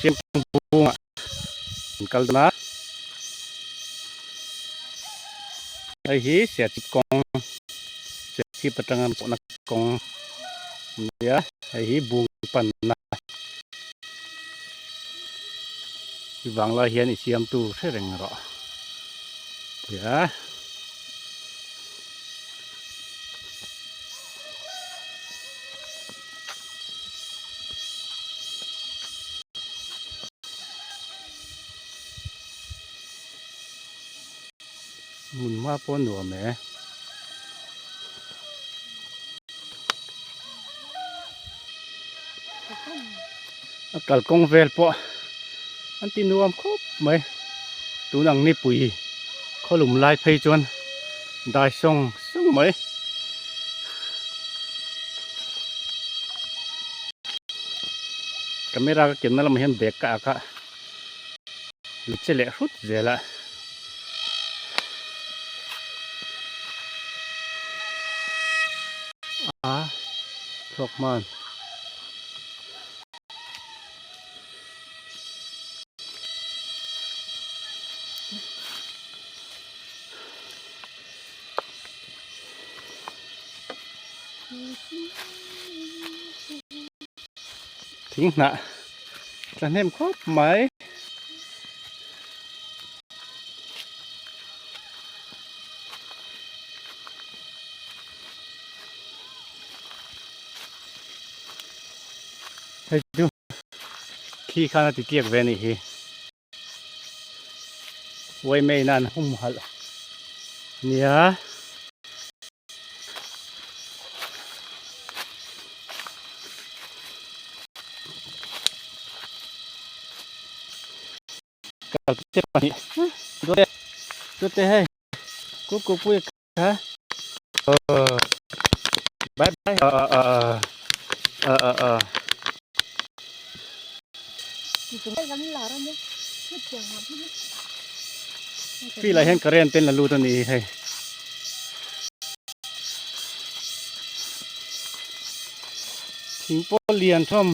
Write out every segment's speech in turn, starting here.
เสียงบุ้งอ่ะกัลนะไอ้ฮีเสียจิกงเสียที่ประจังปนักกงเนี่ยไอ้ฮีบุ้งปันนะที่บางเราเห็นอีเสียมตู้เท่าไรเงี้ยเดี๋ยวมุนว่าป้อนหัวแม่กัลกงเวลปะอันที่นัวมครบไหมตัวนังนี่ปุ๋ยเขาหลุมลายเพยจวนได้ส่งไหมkamera ka ken malam hen bek ka ka lichele hut zela thok manทิ้งนะจะเห็นครบไหมให้ดูขี้ข้านาติเกียกเวนี่ฮีไว้ไม่นานหุ่มหัลเนี่ยกัลเจ็บปะนี่ดูเตะให้กูปุ้ยฮะบายพี่ละเห็นกระเรียนเป็นละลูตัวนี้ให้ทิ้งโปเลียนท่อม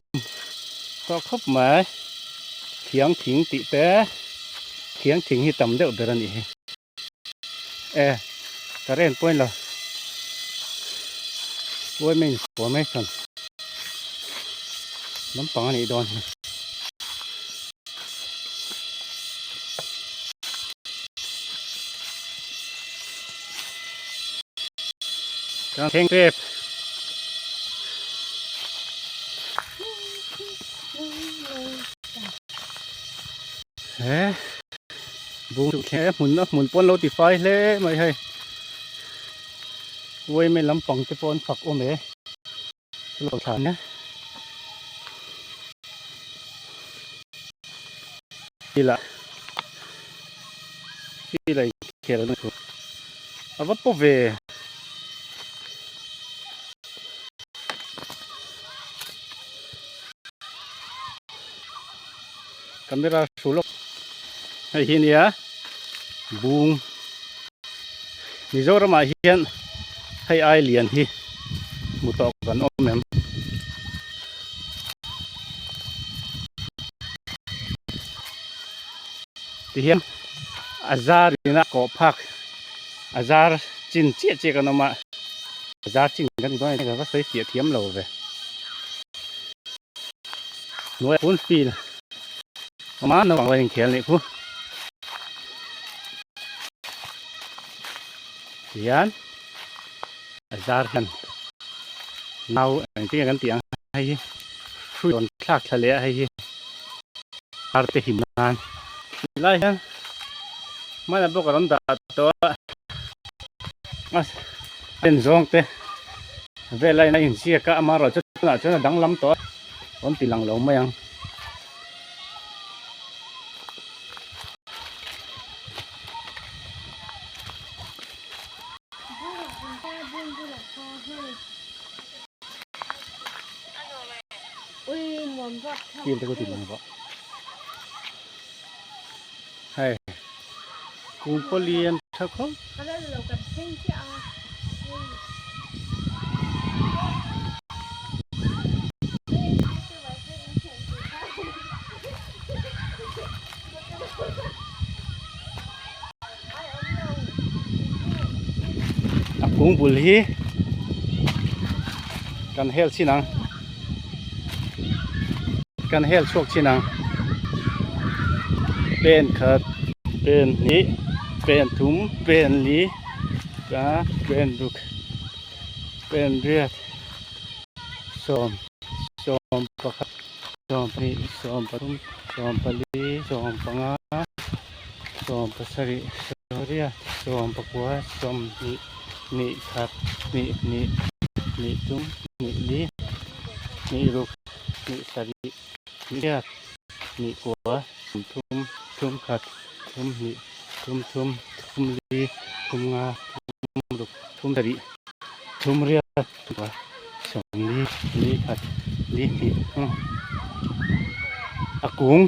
ก็ครบหมายเถียงถิงติแต่เถียงถิงที่ต่ำเด้อเดือนนี้กระเรียนป่วยละป่วยไม่หัวไม่สั่นน้ำปังอันนี้โดนกางเกงเรียบบุ้งแค่หมุนป้นโรตีไฟเลยไม่ให้เว้ยไม่ล้ำปังจะป้นฝักโอเมหลอกฐานนะที่ละเขียนแล้วนะครับเอาวัดปะเวkamera sulok hay hinia bung Mizoram a hian hay ai lian hi mutok kan omem ti hian azar ina ko phak azar chin che kan ma azar chin kan doi ka sai sia thiam lo ve noi pun fil mà nó bằng vài kiện này phu hiền azar kan nào anh tiếng kan tiếng hay phu don khak thale hay arte hinan lai han mai là bốc ron da to bên zong te về lại này hình xia cả mà rồi cho nó đắng lắm to con tì lằng lỗ mấy anh kim tới có tìm không hay cùng có liền thật không กุ้งบุลฮีกันเฮลชินังกันเฮลชวกชินังเป็นขัดเป็นนี้เป็นถุงเป็นลีกะเป็นดุกเป็นเรียดส้มปะครับส้มนี่ส้มปะทุมส้มปะลีส้มปะงาส้มปะสริส้มเรียดส้มปะกัวส้มนี่ครับนี่ทุมนี่ลีนี่ลูกนี่สรินี่เรียดนี่กัวทุมครับทุมนี่ทุมลีทุมงาทุมลูกทุมสริทุมเรียดกัวส้มลีครับลีนี่อากุ้ง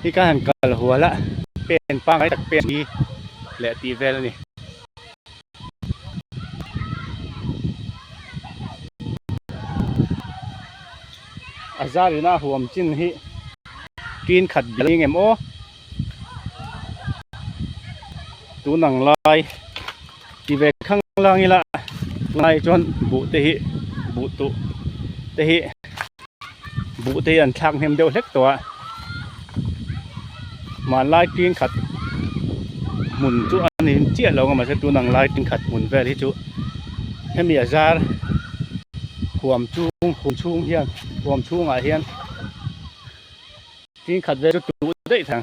ที่การหันกระหัวละเป็นปังไอ้ตักเป็นดีและตีเวลนี่อาจารย์น่าห่วงจินฮิกินขัดยิงเอ็มโอตัวหนังลายตีเวข้างล่างนี่ละลายจนบุเตหิบุตุเตหิบุเตอันช่างเห็มเดียวเล็กตัวมาลายกินขัดหมุนจุอันนี้เจี๊ยเราก็มาใช้ตัวหนังลายกินขัดหมุนเวลที่จุให้มีอาจารย์ห่วงชุ่งเฮียนห่วงชุ่งเฮียนกินขัดเวลจุได้ทาง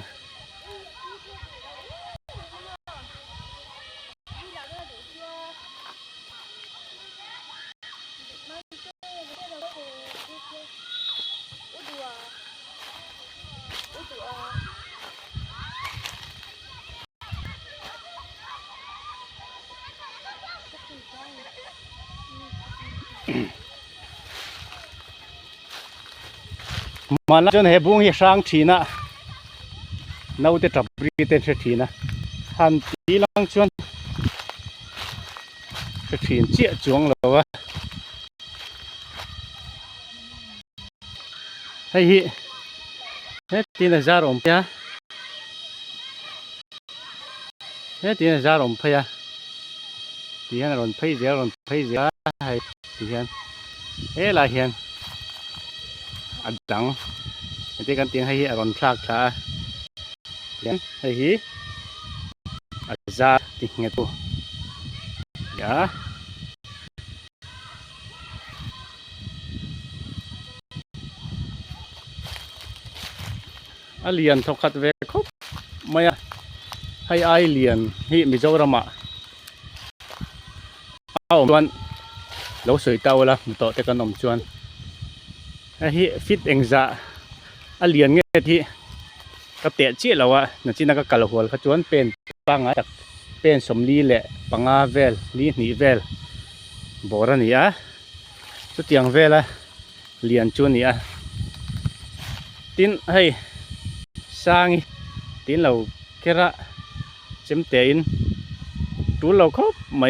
มันจนเห็บบุ้งเหี้ยช้างทีน่ะน่าอุตจับปรีเต็นทีน่ะหันตีลังชวนทีนเจี๊ยจวงแล้ววะเฮ้ยเฮ้ยตีนจารอมพยาเฮ้ยตีนจารอมพยาตีนรอนพยเจ้ารอนพยเจ้าให้ตีนเฮ้ยลายเฮียนอัดดังที่กันเตียงให้อารอนพลากช้าเลี้ยงให้อาจารย์ติงเงตุยาเลียนทกัดเวคบไม่ให้ไอเลียนที่มิโซรามาเอาจวนเราสวยเก่าละมุตโตแต่กันนมจวนให้ฟิตเองจะเลียนเงี้ยที่กระเตะเจี๊ยเราอะนั่นที่นักกะละหัวเขาจวนเป็นปังจากเป็นสมลีแหละปังอาเวลลีหนีเวลโบราณนี่อะสุดยังเวลเลียนจวนนี่อะตินให้สร้างตินเราแค่ละเจมเตอินตัวเราครบไหม